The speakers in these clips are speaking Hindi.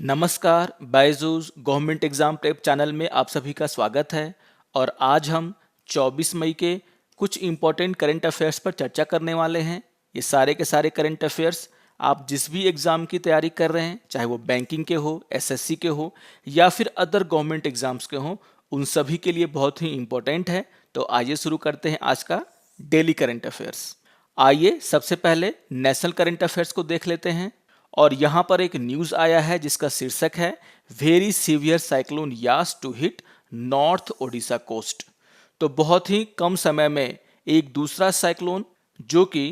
नमस्कार, Byju's government exam prep channel में आप सभी का स्वागत है। और आज हम 24 मई के कुछ इम्पोर्टेंट करंट अफेयर्स पर चर्चा करने वाले हैं। ये सारे के सारे करंट अफेयर्स आप जिस भी एग्ज़ाम की तैयारी कर रहे हैं, चाहे वो बैंकिंग के हो, एसएससी के हो या फिर अदर गवर्नमेंट एग्जाम्स के हो, उन सभी के लिए बहुत ही इम्पोर्टेंट है। तो आइए शुरू करते हैं आज का डेली करंट अफेयर्स। आइए सबसे पहले नेशनल करंट अफेयर्स को देख लेते हैं। और यहाँ पर एक न्यूज़ आया है जिसका शीर्षक है very severe cyclone Yaas to hit north Odisha coast. तो बहुत ही कम समय में एक दूसरा साइक्लोन जो कि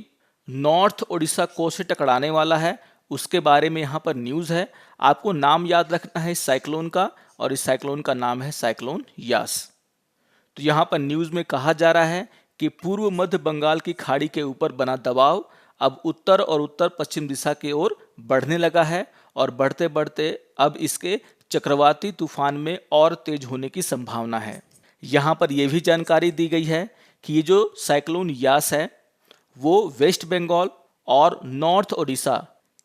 नॉर्थ ओडिशा कोस्ट से टकराने वाला है, उसके बारे में यहाँ पर न्यूज़ है। आपको नाम याद रखना है इस साइक्लोन का, और इस साइक्लोन का नाम है साइक्लोन यास। तो यहाँ पर न्यूज़ में कहा जा रहा है कि पूर्व मध्य बंगाल की खाड़ी के ऊपर बना दबाव अब उत्तर और उत्तर पश्चिम दिशा की ओर बढ़ने लगा है, और बढ़ते बढ़ते अब इसके चक्रवाती तूफान में और तेज होने की संभावना है। यहाँ पर यह भी जानकारी दी गई है कि ये जो साइक्लोन यास है वो वेस्ट बंगाल और नॉर्थ ओडिशा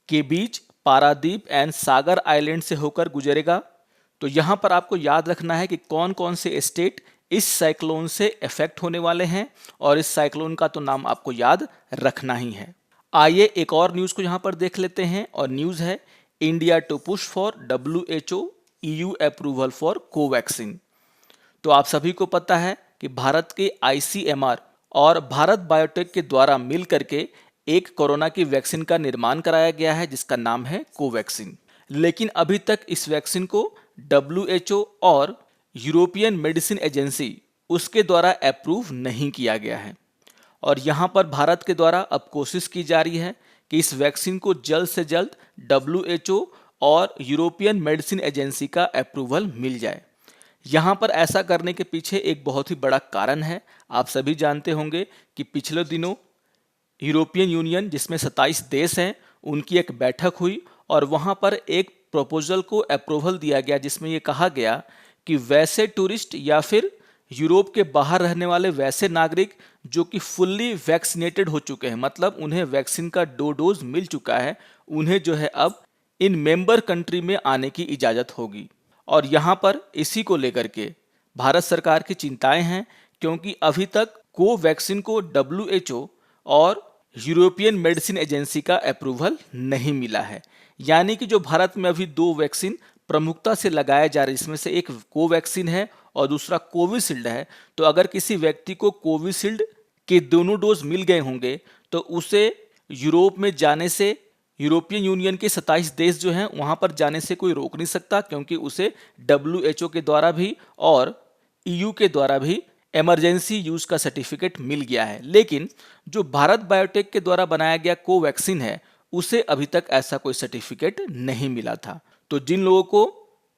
के बीच पारादीप एंड सागर आइलैंड से होकर गुजरेगा। तो यहाँ पर आपको याद रखना है कि कौन कौन से स्टेट इस साइक्लोन से इफेक्ट होने वाले हैं, और इस साइक्लोन का तो नाम आपको याद रखना ही है। आइए एक और न्यूज़ को यहाँ पर देख लेते हैं, और न्यूज़ है India to push for WHO EU approval for Covaxin. तो आप सभी को पता है कि भारत के ICMR और भारत बायोटेक के द्वारा मिल करके एक कोरोना की वैक्सीन का निर्माण कराया गया है जिसका नाम है कोवैक्सीन। लेकिन अभी तक इस वैक्सीन को WHO और यूरोपियन मेडिसिन एजेंसी उसके द्वारा अप्रूव नहीं किया गया है। और यहाँ पर भारत के द्वारा अब कोशिश की जा रही है कि इस वैक्सीन को जल्द से जल्द WHO और यूरोपियन मेडिसिन एजेंसी का अप्रूवल मिल जाए। यहाँ पर ऐसा करने के पीछे एक बहुत ही बड़ा कारण है। आप सभी जानते होंगे कि पिछले दिनों यूरोपियन यूनियन जिसमें 27 देश हैं उनकी एक बैठक हुई, और वहाँ पर एक प्रपोजल को अप्रूवल दिया गया जिसमें ये कहा गया कि वैसे टूरिस्ट या फिर यूरोप के बाहर रहने वाले वैसे नागरिक जो कि फुल्ली वैक्सीनेटेड हो चुके हैं, मतलब उन्हें वैक्सीन का 2 डोज मिल चुका है, उन्हें जो है अब इन मेंबर कंट्री में आने की इजाज़त होगी। और यहाँ पर इसी को लेकर के भारत सरकार की चिंताएं हैं, क्योंकि अभी तक कोवैक्सीन को WHO और यूरोपियन मेडिसिन एजेंसी का अप्रूवल नहीं मिला है। यानी कि जो भारत में अभी 2 वैक्सीन प्रमुखता से लगाया जा रहा है, इसमें से एक कोवैक्सीन है और दूसरा कोविशील्ड है। तो अगर किसी व्यक्ति को कोविशील्ड के दोनों डोज मिल गए होंगे तो उसे यूरोप में जाने से, यूरोपियन यूनियन के 27 देश जो हैं वहाँ पर जाने से कोई रोक नहीं सकता, क्योंकि उसे WHO के द्वारा भी और EU के द्वारा भी इमरजेंसी यूज का सर्टिफिकेट मिल गया है। लेकिन जो भारत बायोटेक के द्वारा बनाया गया कोवैक्सीन है उसे अभी तक ऐसा कोई सर्टिफिकेट नहीं मिला था। तो जिन लोगों को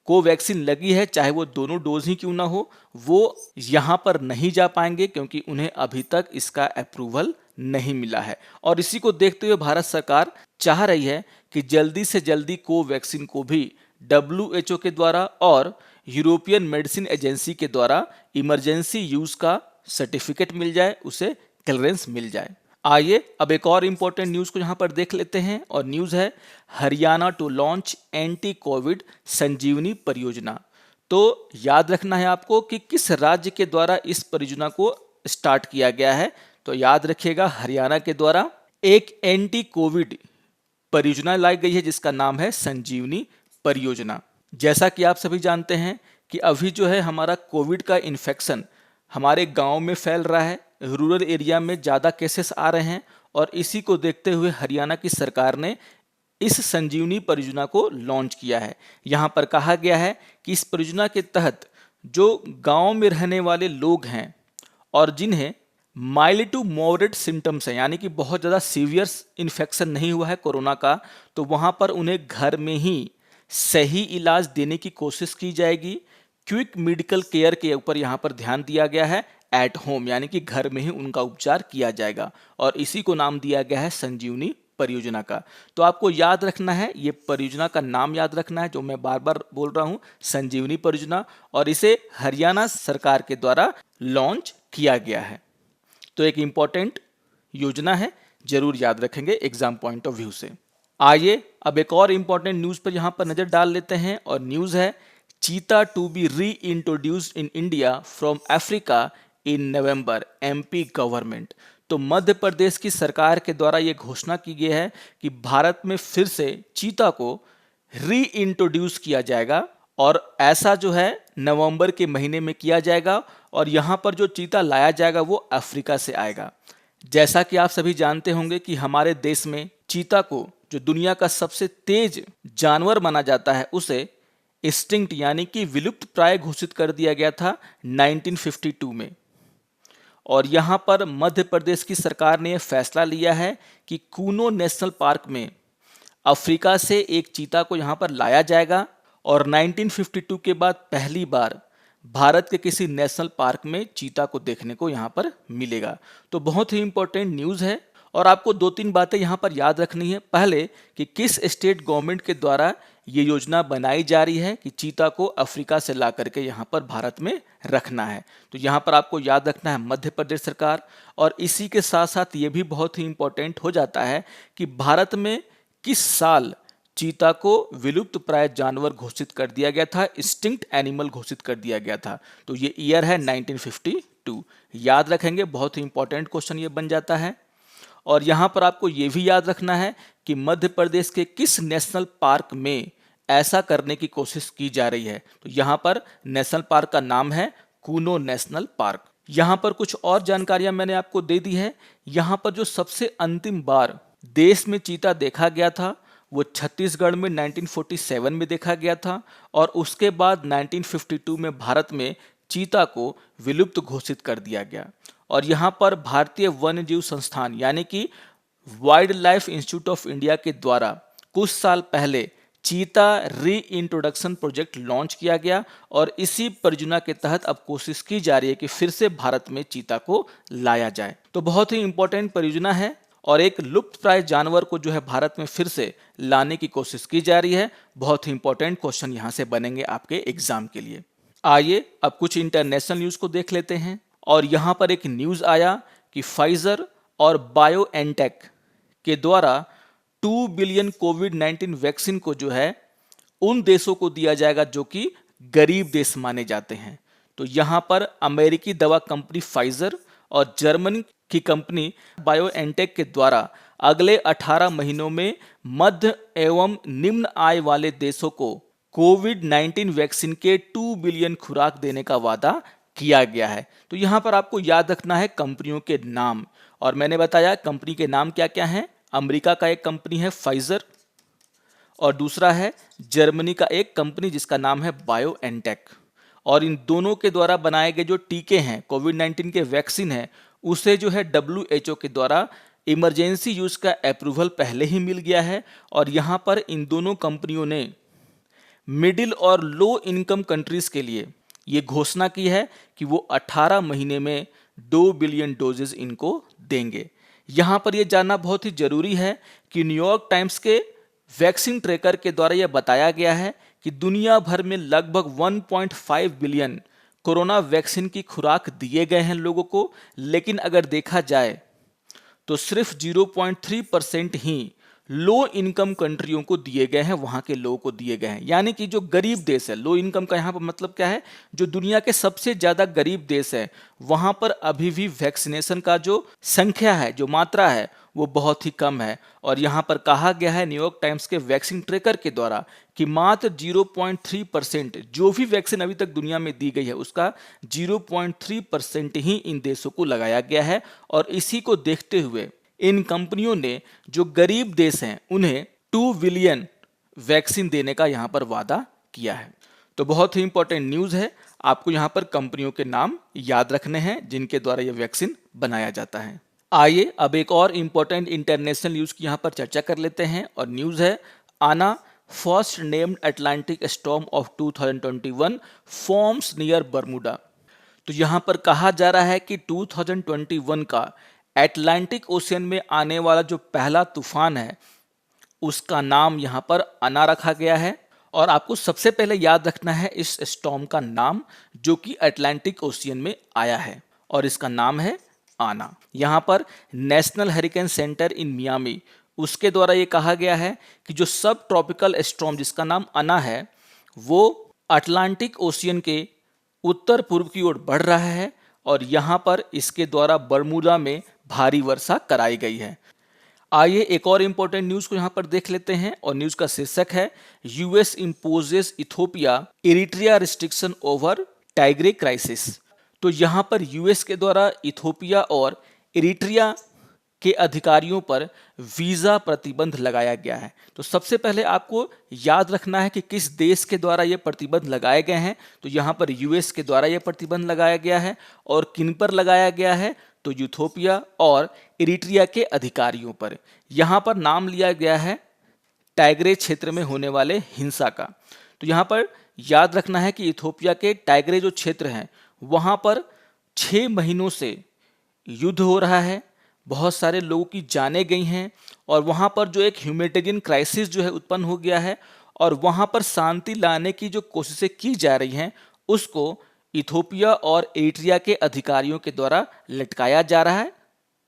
कोवैक्सीन लगी है, चाहे वो दोनों डोज ही क्यों ना हो, वो यहाँ पर नहीं जा पाएंगे, क्योंकि उन्हें अभी तक इसका अप्रूवल नहीं मिला है। और इसी को देखते हुए भारत सरकार चाह रही है कि जल्दी से जल्दी कोवैक्सीन को भी WHO के द्वारा और यूरोपियन मेडिसिन एजेंसी के द्वारा इमरजेंसी यूज का सर्टिफिकेट मिल जाए, उसे क्लियरेंस मिल जाए। आइए अब एक और इम्पोर्टेंट न्यूज़ को यहाँ पर देख लेते हैं, और न्यूज़ है Haryana to launch anti covid Sanjeevani परियोजना। तो याद रखना है आपको कि किस राज्य के द्वारा इस परियोजना को स्टार्ट किया गया है। तो याद रखिएगा, हरियाणा के द्वारा एक एंटी कोविड परियोजना लाई गई है जिसका नाम है संजीवनी परियोजना। जैसा कि आप सभी जानते हैं कि अभी जो है हमारा कोविड का इन्फेक्शन हमारे गांव में फैल रहा है, रूरल एरिया में ज़्यादा केसेस आ रहे हैं, और इसी को देखते हुए हरियाणा की सरकार ने इस संजीवनी परियोजना को लॉन्च किया है। यहाँ पर कहा गया है कि इस परियोजना के तहत जो गांव में रहने वाले लोग हैं और जिन्हें माइल्ड टू मॉडरेट सिम्टम्स हैं, यानी कि बहुत ज़्यादा सीवियर इन्फेक्शन नहीं हुआ है कोरोना का, तो वहाँ पर उन्हें घर में ही सही इलाज देने की कोशिश की जाएगी। क्विक मेडिकल केयर के ऊपर यहाँ पर ध्यान दिया गया है, एट होम, यानी कि घर में ही उनका उपचार किया जाएगा, और इसी को नाम दिया गया है संजीवनी परियोजना का। तो आपको याद रखना है, ये परियोजना का नाम याद रखना है जो मैं बार बार बोल रहा हूँ, संजीवनी परियोजना, और इसे हरियाणा सरकार के द्वारा लॉन्च किया गया है। तो एक इम्पॉर्टेंट योजना है, जरूर याद रखेंगे एग्जाम पॉइंट ऑफ व्यू से। आइए अब एक और इम्पॉर्टेंट न्यूज़ पर यहाँ पर नज़र डाल लेते हैं और न्यूज़ है चीता टू बी री introduced in India from Africa in November MP government. तो मध्य प्रदेश की सरकार के द्वारा ये घोषणा की गई है कि भारत में फिर से चीता को री इंट्रोड्यूस किया जाएगा और ऐसा जो है नवंबर के महीने में किया जाएगा और यहाँ पर जो चीता लाया जाएगा वो अफ्रीका से आएगा। जैसा कि आप सभी जानते होंगे कि हमारे देश में चीता को जो दुनिया का सबसे तेज जानवर माना जाता है उसे एक्सटिंक्ट यानी कि विलुप्त प्राय घोषित कर दिया गया था 1952 में। और यहाँ पर मध्य प्रदेश की सरकार ने यह फैसला लिया है कि कूनो नेशनल पार्क में अफ्रीका से एक चीता को यहाँ पर लाया जाएगा और 1952 के बाद पहली बार भारत के किसी नेशनल पार्क में चीता को देखने को यहाँ पर मिलेगा। तो बहुत ही इंपॉर्टेंट न्यूज़ है और आपको दो तीन बातें यहाँ पर याद रखनी है। पहले कि किस स्टेट गवर्नमेंट के द्वारा ये योजना बनाई जा रही है कि चीता को अफ्रीका से ला करके यहाँ पर भारत में रखना है। तो यहाँ पर आपको याद रखना है मध्य प्रदेश सरकार। और इसी के साथ साथ ये भी बहुत ही इंपॉर्टेंट हो जाता है कि भारत में किस साल चीता को विलुप्त प्राय जानवर घोषित कर दिया गया था, एक्सटिंक्ट एनिमल घोषित कर दिया गया था। तो ये ईयर है 1952। याद रखेंगे, बहुत ही इंपॉर्टेंट क्वेश्चन ये बन जाता है। और यहाँ पर आपको ये भी याद रखना है कि मध्य प्रदेश के किस नेशनल पार्क में ऐसा करने की कोशिश की जा रही है। तो यहाँ पर नेशनल पार्क का नाम है कूनो नेशनल पार्क। यहाँ पर कुछ और जानकारियां मैंने आपको दे दी है। यहाँ पर जो सबसे अंतिम बार देश में चीता देखा गया था वो छत्तीसगढ़ में 1947 में देखा गया था और उसके बाद 1952 में भारत में चीता को विलुप्त घोषित कर दिया गया। और यहाँ पर भारतीय वन्य जीव संस्थान यानी कि wild life institute of India के द्वारा कुछ साल पहले चीता री इंट्रोडक्शन प्रोजेक्ट लॉन्च किया गया और इसी परियोजना के तहत अब कोशिश की जा रही है कि फिर से भारत में चीता को लाया जाए। तो बहुत ही इंपॉर्टेंट परियोजना है और एक लुप्त प्राय जानवर को जो है भारत में फिर से लाने की कोशिश की जा रही है। बहुत ही इंपॉर्टेंट क्वेश्चन यहाँ से बनेंगे आपके एग्जाम के लिए। आइए अब कुछ इंटरनेशनल न्यूज़ को देख लेते हैं। और यहाँ पर एक न्यूज़ आया कि फाइजर और बायोएनटेक के द्वारा 2 बिलियन कोविड-19 वैक्सीन को जो है उन देशों को दिया जाएगा जो कि गरीब देश माने जाते हैं। तो यहाँ पर अमेरिकी दवा कंपनी फाइजर और जर्मनी की कंपनी बायोएनटेक के द्वारा अगले 18 महीनों में मध्य एवं निम्न आय वाले देशों को कोविड-19 वैक्सीन के 2 बिलियन खुराक देने का वादा किया गया है। तो यहाँ पर आपको याद रखना है कंपनियों के नाम और मैंने बताया कंपनी के नाम क्या क्या हैं। अमेरिका का एक कंपनी है फाइजर और दूसरा है जर्मनी का एक कंपनी जिसका नाम है बायोएनटेक। और इन दोनों के द्वारा बनाए गए जो टीके हैं कोविड-19 के वैक्सीन है उसे जो है WHO के द्वारा इमरजेंसी यूज का अप्रूवल पहले ही मिल गया है। और यहाँ पर इन दोनों कंपनियों ने मिडिल और लो इनकम कंट्रीज के लिए ये घोषणा की है कि वो 18 महीने में 2 बिलियन डोजेज इनको देंगे। यहाँ पर ये जानना बहुत ही जरूरी है कि न्यूयॉर्क टाइम्स के वैक्सीन ट्रैकर के द्वारा यह बताया गया है कि दुनिया भर में लगभग 1.5 बिलियन कोरोना वैक्सीन की खुराक दिए गए हैं लोगों को, लेकिन अगर देखा जाए तो सिर्फ 0.3% ही लो इनकम कंट्रियों को दिए गए हैं, वहां के लोगों को दिए गए हैं। यानी कि जो गरीब देश है, लो इनकम का यहाँ पर मतलब क्या है, जो दुनिया के सबसे ज्यादा गरीब देश है वहां पर अभी भी वैक्सीनेशन का जो संख्या है, जो मात्रा है वो बहुत ही कम है। और यहाँ पर कहा गया है न्यूयॉर्क टाइम्स के वैक्सीन ट्रैकर के द्वारा कि मात्र 0.3% जो भी वैक्सीन अभी तक दुनिया में दी गई है उसका 0.3% ही इन देशों को लगाया गया है। और इसी को देखते हुए इन कंपनियों ने जो गरीब देश हैं उन्हें 2 बिलियन वैक्सीन देने का यहाँ पर वादा किया है। तो बहुत ही इंपॉर्टेंट न्यूज़ है, आपको यहाँ पर कंपनियों के नाम याद रखने हैं जिनके द्वारा ये वैक्सीन बनाया जाता है। आइए अब एक और इंपॉर्टेंट इंटरनेशनल न्यूज़ की यहाँ पर चर्चा कर लेते हैं और न्यूज़ है आना first named Atlantic storm of 2021 forms near Bermuda. तो यहाँ पर कहा जा रहा है कि 2021 का अटलांटिक ओशियन में आने वाला जो पहला तूफान है उसका नाम यहाँ पर आना रखा गया है। और आपको सबसे पहले याद रखना है इस स्टॉर्म का नाम जो कि अटलांटिक ओशियन में आया है और इसका नाम है आना। यहाँ पर नेशनल हरिकेन सेंटर इन मियामी उसके द्वारा ये कहा गया है कि जो सब ट्रॉपिकल स्टॉर्म जिसका नाम अना है वो अटलांटिक ओशियन के उत्तर पूर्व की ओर बढ़ रहा है और यहाँ पर इसके द्वारा बरमूडा में भारी वर्षा कराई गई है। आइए एक और इंपॉर्टेंट न्यूज को यहाँ पर देख लेते हैं और न्यूज का शीर्षक है US imposes Ethiopia Eritrea restriction over Tigre crisis. तो यहाँ पर यूएस के द्वारा इथोपिया और इरिट्रिया के अधिकारियों पर वीजा प्रतिबंध लगाया गया है। तो सबसे पहले आपको याद रखना है कि किस देश के द्वारा ये प्रतिबंध लगाए गए हैं। तो यहाँ पर यूएस के द्वारा ये प्रतिबंध लगाया गया है और किन पर लगाया गया है, तो इथोपिया और इरिट्रिया के अधिकारियों पर। यहाँ पर नाम लिया गया है टाइग्रे क्षेत्र में होने वाले हिंसा का। तो यहाँ पर याद रखना है कि इथोपिया के टाइग्रे जो क्षेत्र हैं वहाँ पर 6 महीनों से युद्ध हो रहा है, बहुत सारे लोगों की जानें गई हैं और वहाँ पर जो एक ह्यूमैनिटेरियन क्राइसिस जो है उत्पन्न हो गया है और वहाँ पर शांति लाने की जो कोशिशें की जा रही हैं उसको इथोपिया और एरिट्रिया के अधिकारियों के द्वारा लटकाया जा रहा है,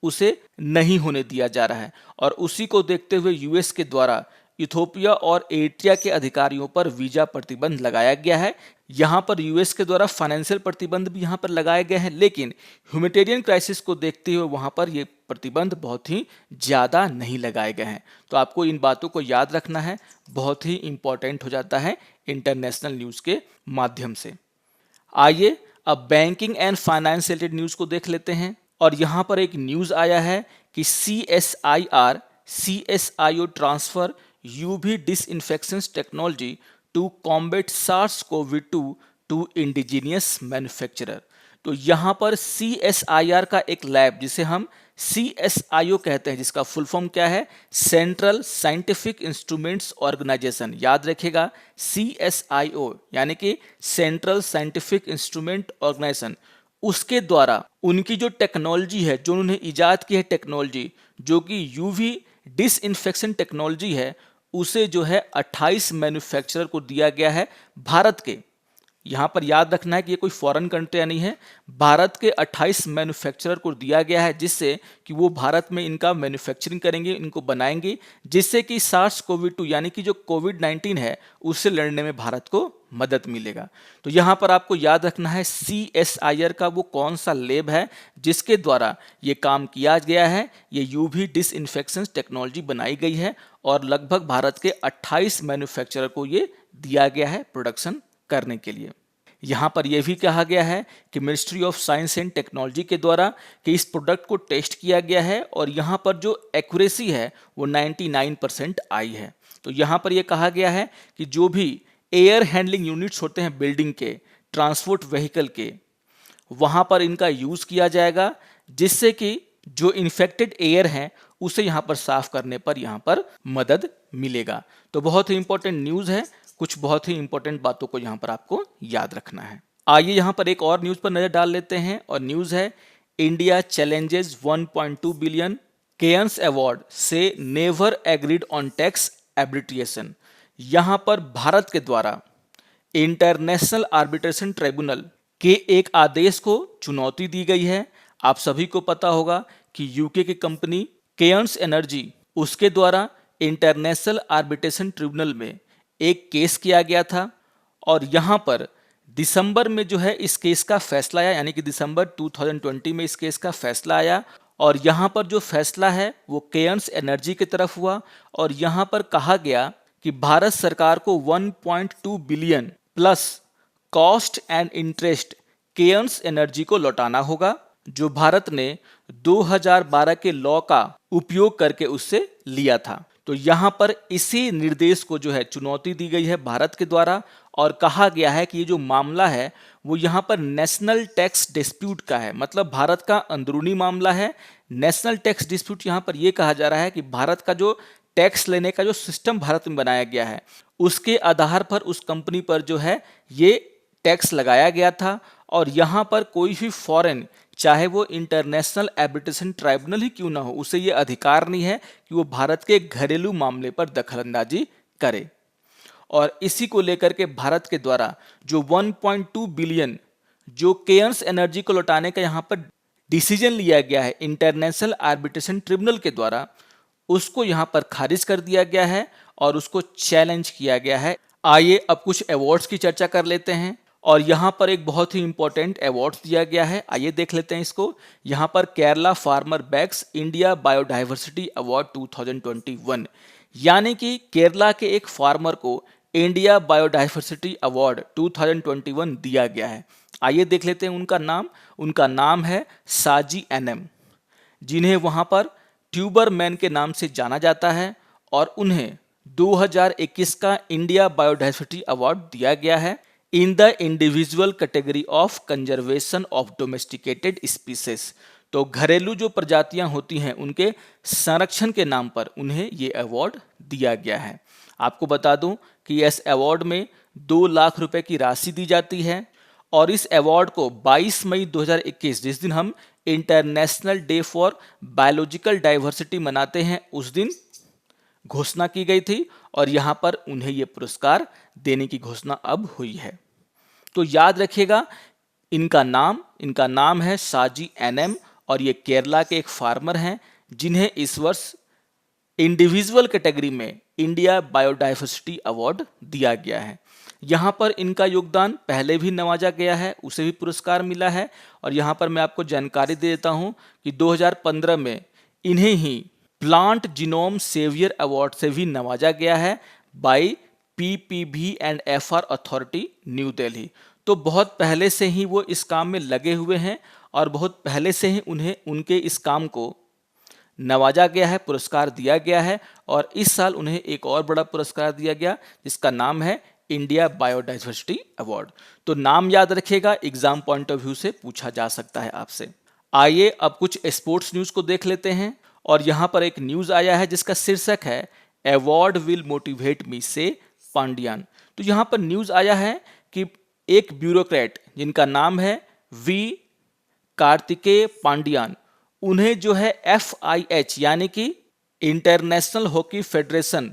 उसे नहीं होने दिया जा रहा है। और उसी को देखते हुए यूएस के द्वारा इथोपिया और एरिट्रिया के अधिकारियों पर वीजा प्रतिबंध लगाया गया है। यहाँ पर यूएस के द्वारा फाइनेंशियल प्रतिबंध भी यहाँ पर लगाए गए हैं, लेकिन ह्यूमैनिटेरियन क्राइसिस को देखते हुए वहाँ पर ये प्रतिबंध बहुत ही ज़्यादा नहीं लगाए गए हैं। तो आपको इन बातों को याद रखना है, बहुत ही इंपॉर्टेंट हो जाता है इंटरनेशनल न्यूज़ के माध्यम से। आइए अब बैंकिंग एंड फाइनेंस से रिलेटेड न्यूज़ को देख लेते हैं और यहाँ पर एक न्यूज़ आया है कि CSIO transfer UV disinfection technology to combat SARS-CoV-2 to indigenous manufacturer. तो यहाँ पर CSIR का एक लैब जिसे हम CSIO कहते हैं, जिसका फुल फॉर्म क्या है, सेंट्रल साइंटिफिक इंस्ट्रूमेंट्स ऑर्गेनाइजेशन। याद रखेगा CSIO यानी कि सेंट्रल साइंटिफिक इंस्ट्रूमेंट ऑर्गेनाइजेशन। उसके द्वारा उनकी जो टेक्नोलॉजी है, जो उन्होंने इजाद की है टेक्नोलॉजी, जो कि UV डिसइंफेक्शन टेक्नोलॉजी है, उसे जो है 28 मैन्युफैक्चरर को दिया गया है भारत के। यहाँ पर याद रखना है कि ये कोई फॉरेन कंट्री नहीं है, भारत के 28 मैन्युफैक्चरर को दिया गया है जिससे कि वो भारत में इनका मैन्युफैक्चरिंग करेंगे, इनको बनाएंगे, जिससे कि SARS-CoV-2 यानी कि जो कोविड-19 है उससे लड़ने में भारत को मदद मिलेगा। तो यहाँ पर आपको याद रखना है CSIR का वो कौन सा लैब है जिसके द्वारा ये काम किया गया है, ये UV डिसइंफेक्शन टेक्नोलॉजी बनाई गई है और लगभग भारत के 28 मैन्युफैक्चरर को ये दिया गया है प्रोडक्शन करने के लिए। यहाँ पर यह भी कहा गया है कि ministry of science and technology के द्वारा कि इस प्रोडक्ट को टेस्ट किया गया है और यहाँ पर जो एक्यूरेसी है वो 99% आई है। तो यहाँ पर यह कहा गया है कि जो भी एयर हैंडलिंग यूनिट्स होते हैं बिल्डिंग के, ट्रांसपोर्ट व्हीकल के, वहाँ पर इनका यूज़ किया जाएगा जिससे कि जो इन्फेक्टेड एयर हैं उसे यहाँ पर साफ करने पर यहाँ पर मदद मिलेगा। तो बहुत ही इंपॉर्टेंट न्यूज़ है, कुछ बहुत ही इंपॉर्टेंट बातों को यहाँ पर आपको याद रखना है। आइए यहाँ पर एक और न्यूज़ पर नज़र डाल लेते हैं और न्यूज़ है India challenges 1.2 billion Cairns award says never agreed on tax arbitration. यहाँ पर भारत के द्वारा इंटरनेशनल आर्बिट्रेशन ट्राइब्यूनल के एक आदेश को चुनौती दी गई है। आप सभी को पता होगा कि यूके की कंपनी केयर्न्स एनर्जी, उसके द्वारा इंटरनेशनल आर्बिट्रेशन ट्रिब्यूनल में एक केस किया गया था और यहाँ पर दिसंबर में जो है इस केस का फैसला आया, यानी कि दिसंबर 2020 में इस केस का फैसला आया और यहाँ पर जो फैसला है वो केयर्न्स एनर्जी की तरफ हुआ और यहाँ पर कहा गया कि भारत सरकार को 1.2 billion plus cost and interest Cairns energy को लौटाना होगा, जो भारत ने 2012 के लॉ का उपयोग करके उससे लिया था। तो यहाँ पर इसी निर्देश को जो है चुनौती दी गई है भारत के द्वारा और कहा गया है कि ये जो मामला है वो यहाँ पर नेशनल टैक्स डिस्प्यूट का है, मतलब भारत का अंदरूनी मामला है। नेशनल टैक्स डिस्प्यूट यहाँ पर ये कहा जा रहा है कि भारत का जो टैक्स लेने का जो सिस्टम भारत में बनाया गया है उसके आधार पर उस कंपनी पर जो है ये टैक्स लगाया गया था और यहाँ पर कोई भी फॉरेन, चाहे वो इंटरनेशनल आर्बिट्रेशन ट्राइब्यूनल ही क्यों ना हो, उसे ये अधिकार नहीं है कि वो भारत के घरेलू मामले पर दखलंदाजी करे। और इसी को लेकर के भारत के द्वारा जो 1.2 बिलियन जो केयर्न्स एनर्जी को लौटाने का यहाँ पर डिसीजन लिया गया है इंटरनेशनल आर्बिट्रेशन ट्रिब्यूनल के द्वारा, उसको यहाँ पर खारिज कर दिया गया है और उसको चैलेंज किया गया है। आइए अब कुछ अवार्ड्स की चर्चा कर लेते हैं और यहाँ पर एक बहुत ही इंपॉर्टेंट अवार्ड दिया गया है, आइए देख लेते हैं इसको। यहाँ पर Kerala farmer bags India biodiversity award 2021, यानी कि केरला के एक फार्मर को इंडिया बायोडाइवर्सिटी अवार्ड 2021 दिया गया है। आइए देख लेते हैं उनका नाम है साजी एनएम, जिन्हें वहाँ पर ट्यूबर मैन के नाम से जाना जाता है और उन्हें 2021 का इंडिया बायोडाइवर्सिटी अवार्ड दिया गया है in the individual category of conservation of domesticated species. तो घरेलू जो प्रजातियां होती हैं उनके संरक्षण के नाम पर उन्हें ये अवार्ड दिया गया है। आपको बता दूं कि इस अवार्ड में 2 लाख रुपए की राशि दी जाती है और इस अवार्ड को 22 मई 2021, जिस दिन हम international day for biological diversity मनाते हैं, उस दिन घोषणा की गई थी और यहाँ पर उन्हें ये पुरस्कार देने की घोषणा अब हुई है। तो याद रखिएगा, इनका नाम है साजी एनएम और ये केरला के एक फार्मर हैं जिन्हें इस वर्ष इंडिविजुअल कैटेगरी में इंडिया बायोडाइवर्सिटी अवार्ड दिया गया है। यहाँ पर इनका योगदान पहले भी नवाजा गया है, उसे भी पुरस्कार मिला है और यहाँ पर मैं आपको जानकारी दे देता हूँ कि 2015 में इन्हें ही प्लांट जीनोम सेवियर अवार्ड से भी नवाजा गया है bye PPV&FR authority new Delhi. तो बहुत पहले से ही वो इस काम में लगे हुए हैं और बहुत पहले से ही उन्हें उनके इस काम को नवाजा गया है, पुरस्कार दिया गया है और इस साल उन्हें एक और बड़ा पुरस्कार दिया गया जिसका नाम है इंडिया बायोडाइवर्सिटी अवार्ड। तो नाम याद रखिएगा, एग्जाम पॉइंट ऑफ व्यू से पूछा जा सकता है आपसे। आइए अब कुछ स्पोर्ट्स न्यूज को देख लेते हैं और यहाँ पर एक न्यूज आया है जिसका शीर्षक है अवार्ड विल मोटिवेट मी से पांडियान। तो यहाँ पर न्यूज आया है कि एक ब्यूरोक्रेट जिनका नाम है वी कार्तिकेय पांडियान, उन्हें जो है FIH यानी कि international hockey federation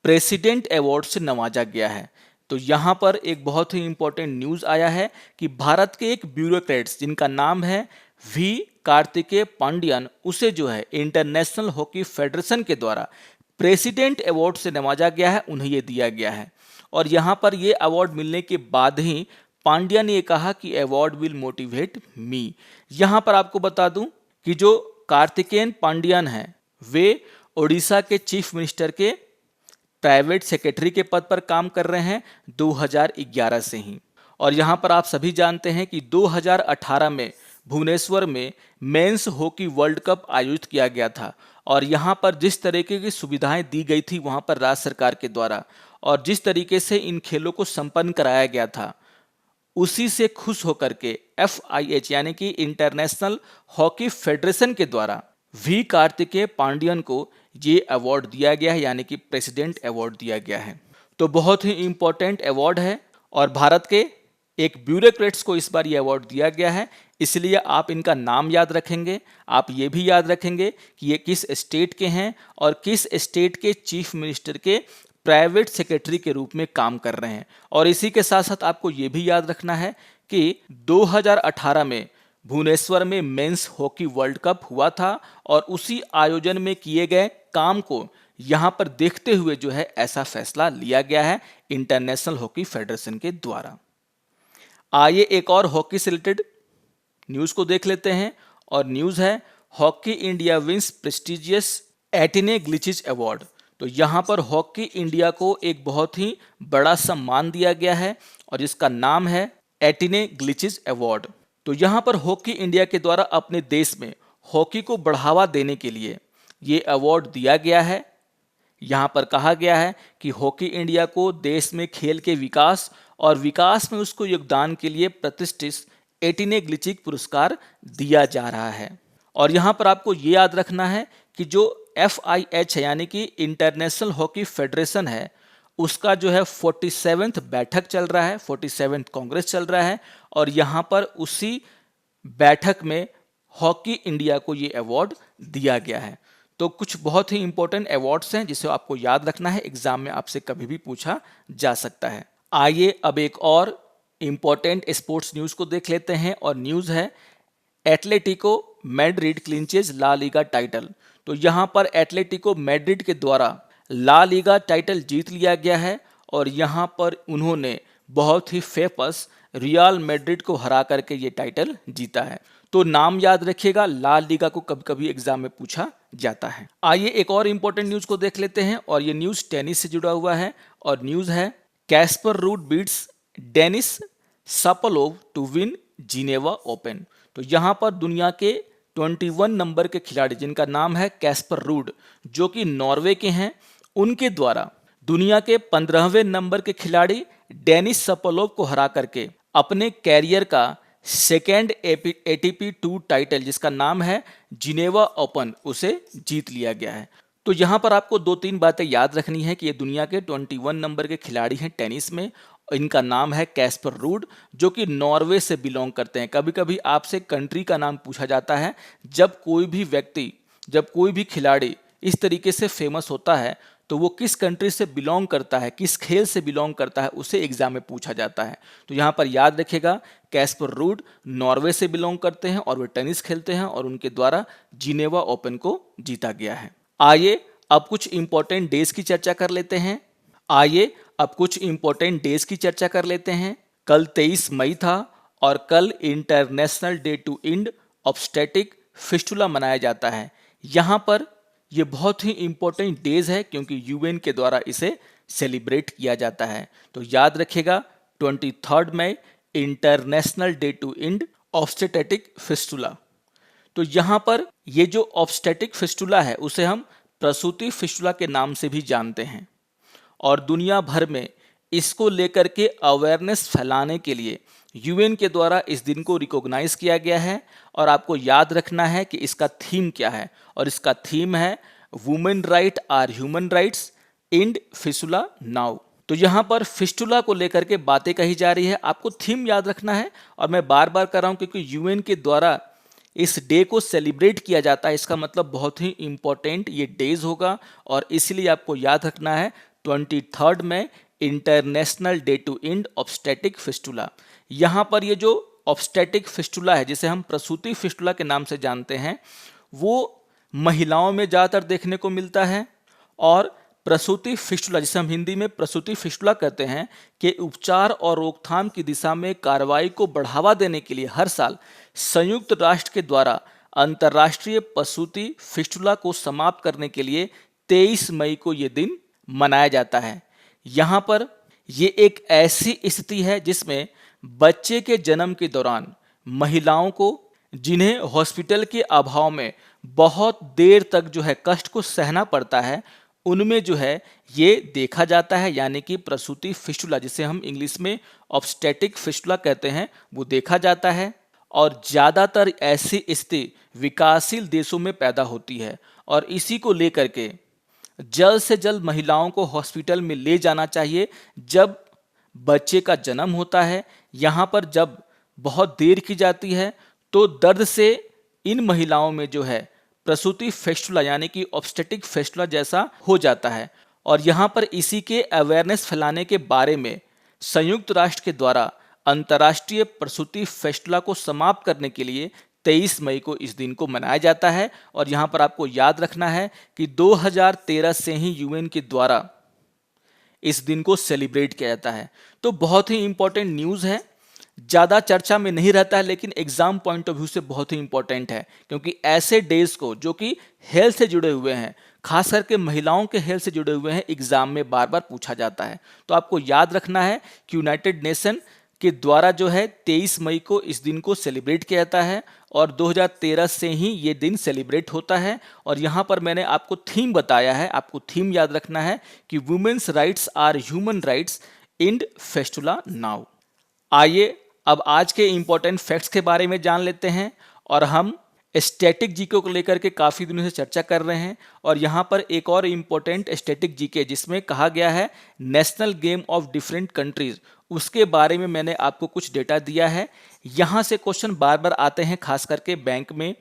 president award से नवाजा गया है। तो यहाँ पर एक बहुत ही इंपॉर्टेंट न्यूज आया है कि भारत के एक ब्यूरोक्रेट्स जिनका नाम है वी कार्तिकेय पांडियन, उसे जो है इंटरनेशनल हॉकी फेडरेशन के द्वारा प्रेसिडेंट अवार्ड से नवाजा गया है, उन्हें ये दिया गया है। और यहाँ पर ये अवार्ड मिलने के बाद ही पांड्या ने ये कहा कि अवार्ड विल मोटिवेट मी। यहाँ पर आपको बता दूं कि जो कार्तिकेयन पांडियन हैं वे ओडिशा के चीफ मिनिस्टर के प्राइवेट सेक्रेटरी के पद पर काम कर रहे हैं 2011 से ही। और यहाँ पर आप सभी जानते हैं कि 2018 में भुवनेश्वर में मेंस हॉकी वर्ल्ड कप आयोजित किया गया था और यहाँ पर जिस तरीके की सुविधाएं दी गई थी वहाँ पर राज्य सरकार के द्वारा और जिस तरीके से इन खेलों को संपन्न कराया गया था, उसी से खुश होकर के FIH यानी कि इंटरनेशनल हॉकी फेडरेशन के द्वारा वी कार्तिकेय पांडियन को ये अवार्ड दिया गया है, यानी कि प्रेसिडेंट अवार्ड दिया गया है। तो बहुत ही इंपॉर्टेंट अवार्ड है और भारत के एक ब्यूरोक्रेट्स को इस बार ये अवार्ड दिया गया है, इसलिए आप इनका नाम याद रखेंगे। आप ये भी याद रखेंगे कि ये किस स्टेट के हैं और किस स्टेट के चीफ मिनिस्टर के प्राइवेट सेक्रेटरी के रूप में काम कर रहे हैं। और इसी के साथ साथ आपको ये भी याद रखना है कि 2018 में भुवनेश्वर में मेंस हॉकी वर्ल्ड कप हुआ था और उसी आयोजन में किए गए काम को यहाँ पर देखते हुए जो है ऐसा फैसला लिया गया है इंटरनेशनल हॉकी फेडरेशन के द्वारा। आइए एक और हॉकी से रिलेटेड न्यूज़ को देख लेते हैं और न्यूज़ है hockey India wins prestigious Etienne Glichitch award. तो यहाँ पर हॉकी इंडिया को एक बहुत ही बड़ा सम्मान दिया गया है और जिसका नाम है एटिने ग्लिचिज अवार्ड। तो यहाँ पर हॉकी इंडिया के द्वारा अपने देश में हॉकी को बढ़ावा देने के लिए ये अवार्ड दिया गया है। यहाँ पर कहा गया है कि हॉकी इंडिया को देश में खेल के विकास और विकास में उसको योगदान के लिए प्रतिष्ठित एटिने ग्लिचिज पुरस्कार दिया जा रहा है। और यहाँ पर आपको ये याद रखना है कि जो FIH है यानी कि इंटरनेशनल हॉकी फेडरेशन है, उसका जो है 47th बैठक चल रहा है, 47th कांग्रेस चल रहा है और यहाँ पर उसी बैठक में हॉकी इंडिया को ये अवार्ड दिया गया है। तो कुछ बहुत ही इंपॉर्टेंट अवार्ड्स हैं जिसे आपको याद रखना है, एग्जाम में आपसे कभी भी पूछा जा सकता है। आइए अब एक और इंपॉर्टेंट स्पोर्ट्स न्यूज़ को देख लेते हैं और न्यूज़ है Atletico Madrid clinches La Liga title. तो तो यहाँ पर एटलेटिको मैड्रिड के द्वारा ला लीगा टाइटल जीत लिया गया है और यहाँ पर उन्होंने बहुत ही फेमस रियल मैड्रिड को हरा करके ये टाइटल जीता है। तो नाम याद रखिएगा, ला लीगा को कभी कभी एग्जाम में पूछा जाता है। आइए एक और इंपॉर्टेंट न्यूज को देख लेते हैं और ये न्यूज टेनिस से जुड़ा हुआ है और न्यूज है Casper Ruud beats Denis Shapovalov to win Geneva Open. तो यहाँ पर दुनिया के 21 नंबर के खिलाड़ी जिनका नाम है कैस्पर रूड, जो कि नॉर्वे के हैं, उनके द्वारा दुनिया के 15वें नंबर के खिलाड़ी डेनिस शापोवालोव को हरा करके अपने कैरियर का सेकेंड एटीपी टूर टाइटल जिसका नाम है जिनेवा ओपन उसे जीत लिया गया है। तो यहाँ पर आपको 2-3 बातें याद रखनी है कि ये दुनिया के 21 नंबर के खिलाड़ी हैं टेनिस में। इनका नाम है कैस्पर रूड, जो कि नॉर्वे से बिलोंग करते हैं। कभी कभी आपसे कंट्री का नाम पूछा जाता है। जब कोई भी व्यक्ति, जब कोई भी खिलाड़ी इस तरीके से फेमस होता है तो वो किस कंट्री से बिलोंग करता है, किस खेल से बिलोंग करता है, उसे एग्जाम में पूछा जाता है। तो यहाँ पर याद रखिएगा कैस्पर रूड नॉर्वे से बिलोंग करते हैं और वे टेनिस खेलते हैं और उनके द्वारा जिनेवा ओपन को जीता गया है। आइए अब कुछ इंपॉर्टेंट डेज की चर्चा कर लेते हैं। कल 23 मई था और कल international day to end obstetric fistula मनाया जाता है। यहाँ पर ये बहुत ही इंपॉर्टेंट डेज है क्योंकि यूएन के द्वारा इसे सेलिब्रेट किया जाता है। तो याद रखिएगा 23 मई international day to end obstetric fistula. तो यहाँ पर ये जो ऑब्स्टेटिक फिस्टुला है उसे हम प्रसूति फिस्टुला के नाम से भी जानते हैं और दुनिया भर में इसको लेकर के अवेयरनेस फैलाने के लिए यूएन के द्वारा इस दिन को रिकॉग्नाइज किया गया है। और आपको याद रखना है कि इसका थीम क्या है, और इसका थीम है women right are human rights and fistula now. तो यहाँ पर फिस्टुला को लेकर के बातें कही जा रही है, आपको थीम याद रखना है। और मैं बार बार कर रहा हूँ क्योंकि यूएन के द्वारा इस डे को सेलिब्रेट किया जाता है, इसका मतलब बहुत ही इंपॉर्टेंट ये डेज होगा और इसलिए आपको याद रखना है 23 मई international day to end obstetric fistula. यहाँ पर ये जो ऑब्स्टेटिक फिस्टुला है जिसे हम प्रसूति फिस्टुला के नाम से जानते हैं, वो महिलाओं में ज़्यादातर देखने को मिलता है। और प्रसूति फिस्टुला जिसे हम हिंदी में प्रसूति फिस्टुला कहते हैं के उपचार और रोकथाम की दिशा में कार्रवाई को बढ़ावा देने के लिए हर साल संयुक्त राष्ट्र के द्वारा अंतर्राष्ट्रीय प्रसूति फिस्टुला को समाप्त करने के लिए 23 मई को ये दिन मनाया जाता है। यहाँ पर ये एक ऐसी स्थिति है जिसमें बच्चे के जन्म के दौरान महिलाओं को, जिन्हें हॉस्पिटल के अभाव में बहुत देर तक जो है कष्ट को सहना पड़ता है, उनमें जो है ये देखा जाता है, यानी कि प्रसूति फिस्टुला जिसे हम इंग्लिश में ऑब्स्टेटिक फिस्टुला कहते हैं वो देखा जाता है। और ज़्यादातर ऐसी स्थिति विकासशील देशों में पैदा होती है और इसी को लेकर के जल्द से जल्द महिलाओं को हॉस्पिटल में ले जाना चाहिए जब बच्चे का जन्म होता है। यहाँ पर जब बहुत देर की जाती है तो दर्द से इन महिलाओं में जो है प्रसूति फिस्टुला यानी कि ऑब्स्टेटिक फिस्टुला जैसा हो जाता है। और यहाँ पर इसी के अवेयरनेस फैलाने के बारे में संयुक्त राष्ट्र के द्वारा अंतर्राष्ट्रीय प्रसूति फिस्टुला को समाप्त करने के लिए 23 मई को इस दिन को मनाया जाता है। और यहाँ पर आपको याद रखना है कि 2013 से ही यूएन के द्वारा इस दिन को सेलिब्रेट किया जाता है। तो बहुत ही इंपॉर्टेंट न्यूज़ है, ज़्यादा चर्चा में नहीं रहता है लेकिन एग्जाम पॉइंट ऑफ व्यू से बहुत ही इंपॉर्टेंट है क्योंकि ऐसे डेज को जो कि हेल्थ से जुड़े हुए हैं, खास करके महिलाओं के हेल्थ से जुड़े हुए हैं, एग्जाम में बार बार पूछा जाता है। तो आपको याद रखना है कि यूनाइटेड नेशन के द्वारा जो है 23 मई को इस दिन को सेलिब्रेट किया जाता है और 2013 से ही ये दिन सेलिब्रेट होता है। और यहाँ पर मैंने आपको थीम बताया है, आपको थीम याद रखना है कि women's rights are human rights and fistula now. आइए अब आज के इंपॉर्टेंट फैक्ट्स के बारे में जान लेते हैं। और हम स्टैटिक जीके को लेकर के काफ़ी दिनों से चर्चा कर रहे हैं और यहाँ पर एक और इम्पोर्टेंट स्टैटिक जीके जिसमें कहा गया है national game of different countries, उसके बारे में मैंने आपको कुछ डेटा दिया है। यहाँ से क्वेश्चन बार बार आते हैं खास करके बैंक में,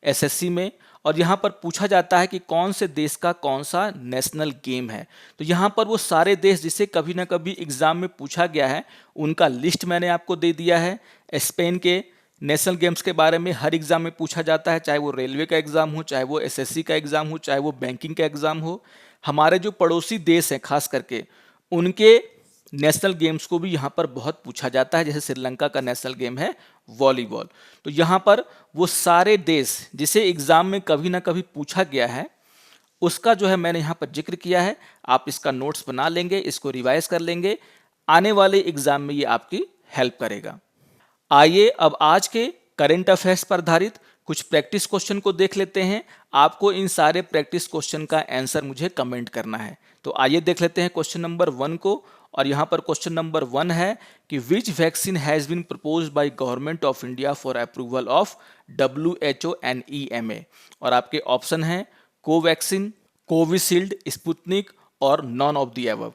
एसएससी में, और यहाँ पर पूछा जाता है कि कौन से देश का कौन सा नेशनल गेम है। तो यहाँ पर वो सारे देश जिसे कभी ना कभी एग्जाम में पूछा गया है उनका लिस्ट मैंने आपको दे दिया है। स्पेन के नेशनल गेम्स के बारे में हर एग्जाम में पूछा जाता है, चाहे वो रेलवे का एग्जाम हो, चाहे वो एसएससी का एग्जाम हो, चाहे वो बैंकिंग का एग्जाम हो। हमारे जो पड़ोसी देश हैं खास करके, उनके नेशनल गेम्स को भी यहाँ पर बहुत पूछा जाता है। जैसे श्रीलंका का नेशनल गेम है वॉलीबॉल। तो यहाँ पर वो सारे देश जिसे एग्जाम में कभी ना कभी पूछा गया है, उसका जो है मैंने यहाँ पर जिक्र किया है। आप इसका नोट्स बना लेंगे, इसको रिवाइज कर लेंगे, आने वाले एग्जाम में ये आपकी हेल्प करेगा। आइए अब आज के करंट अफेयर्स पर आधारित कुछ प्रैक्टिस क्वेश्चन को देख लेते हैं। आपको इन सारे प्रैक्टिस क्वेश्चन का आंसर मुझे कमेंट करना है। तो आइए देख लेते हैं क्वेश्चन नंबर 1 को। और यहाँ पर क्वेश्चन नंबर 1 है कि which vaccine has been proposed by government of India for approval of WHO and EMA। और आपके ऑप्शन हैं कोवैक्सीन, कोविशील्ड, स्पुतनिक और नॉन ऑफ द अबव।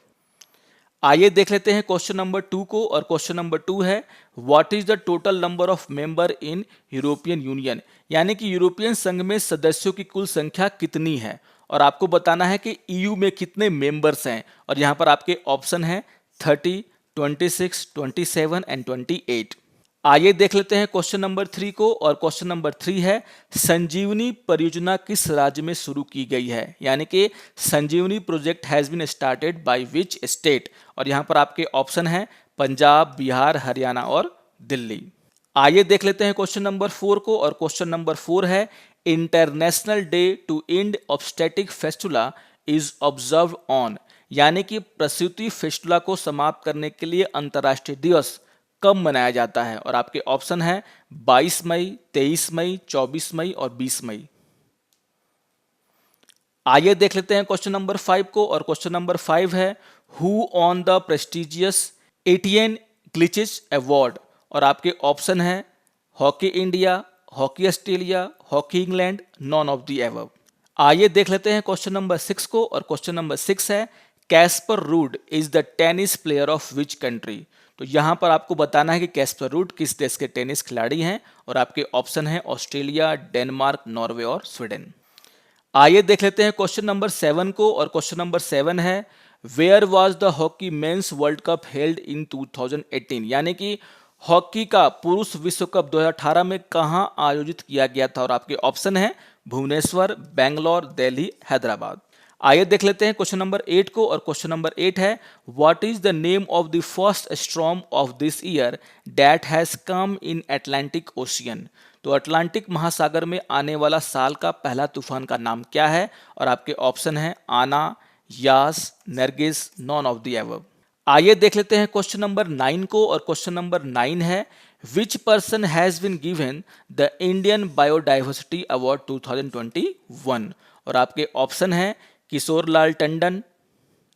आइए देख लेते हैं क्वेश्चन नंबर 2 को। और क्वेश्चन नंबर 2 है what is the total number of member in European union, यानी कि यूरोपियन संघ में सदस्यों की कुल संख्या कितनी है। और आपको बताना है कि EU में कितने मेंबर्स हैं। और यहाँ पर आपके ऑप्शन हैं 30, 26, 27 एंड 28। आइए देख लेते हैं क्वेश्चन नंबर 3 को। और क्वेश्चन नंबर 3 है संजीवनी परियोजना किस राज्य में शुरू की गई है, यानी कि Sanjeevani project has been started by which state. और यहाँ पर आपके ऑप्शन हैं पंजाब, बिहार, हरियाणा और दिल्ली। आइए देख लेते हैं क्वेश्चन नंबर 4 को। और क्वेश्चन नंबर 4 है international day to end obstetric fistula is observe on, यानी कि प्रसूति फेस्टुला को समाप्त करने के लिए अंतर्राष्ट्रीय दिवस कब मनाया जाता है। और आपके ऑप्शन है 22 मई, 23 मई, 24 मई और 20 मई। आइए देख लेते हैं क्वेश्चन नंबर 5 को। और क्वेश्चन नंबर 5 है who won the prestigious Etienne Glichitch award. और आपके ऑप्शन है hockey India, hockey Australia, hockey England, none of the above. आइए देख लेते हैं क्वेश्चन नंबर 6 को। और क्वेश्चन नंबर 6 है Casper rude is the tennis player of which country. तो यहां पर आपको बताना है कि कैस्पर रूड किस देश के टेनिस खिलाड़ी हैं। और आपके ऑप्शन है ऑस्ट्रेलिया, डेनमार्क, नॉर्वे और स्वीडन। आइए देख लेते हैं क्वेश्चन नंबर 7 को। और क्वेश्चन नंबर 7 है where was the hockey men's world cup held in 2018, यानी कि हॉकी का पुरुष विश्व कप 2018 में कहां आयोजित किया गया था। और आपके ऑप्शन है भुवनेश्वर, बेंगलोर, दिल्ली, हैदराबाद। आइए देख लेते हैं क्वेश्चन नंबर 8 को। और क्वेश्चन नंबर 8 है what is the name of the first storm of this year that has come in Atlantic ocean. तो अटलांटिक महासागर में आने वाला साल का पहला तूफान का नाम क्या है। और आपके ऑप्शन है Ana, Yaas, Nargis, none of the above. आइए देख लेते हैं क्वेश्चन नंबर 9 को। और क्वेश्चन नंबर 9 है which person has been given the Indian biodiversity award 2021। और आपके ऑप्शन है किशोर लाल टंडन,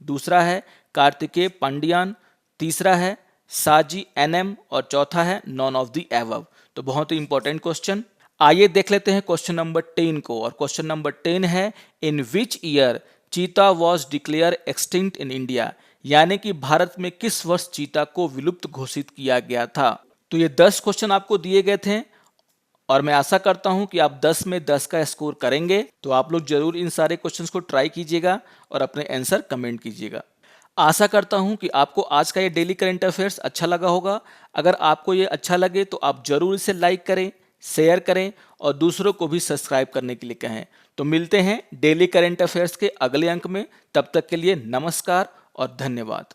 दूसरा है कार्तिकेय पांड्यान, तीसरा है साजी NM और चौथा है नॉन ऑफ द अबव। तो बहुत ही इंपॉर्टेंट क्वेश्चन। आइए देख लेते हैं क्वेश्चन नंबर 10 को। और क्वेश्चन नंबर 10 है इन विच ईयर चीता was declare extinct in India, यानी कि भारत में किस वर्ष चीता को विलुप्त घोषित किया गया था। तो ये 10 क्वेश्चन आपको दिए गए थे और मैं आशा करता हूं कि आप 10 में 10 का स्कोर करेंगे। तो आप लोग जरूर इन सारे क्वेश्चंस को ट्राई कीजिएगा और अपने आंसर कमेंट कीजिएगा। आशा करता हूं कि आपको आज का ये डेली करंट अफेयर्स अच्छा लगा होगा। अगर आपको ये अच्छा लगे तो आप जरूर इसे लाइक करें, शेयर करें और दूसरों को भी सब्सक्राइब करने के लिए कहें। तो मिलते हैं डेली करंट अफेयर्स के अगले अंक में। तब तक के लिए नमस्कार और धन्यवाद।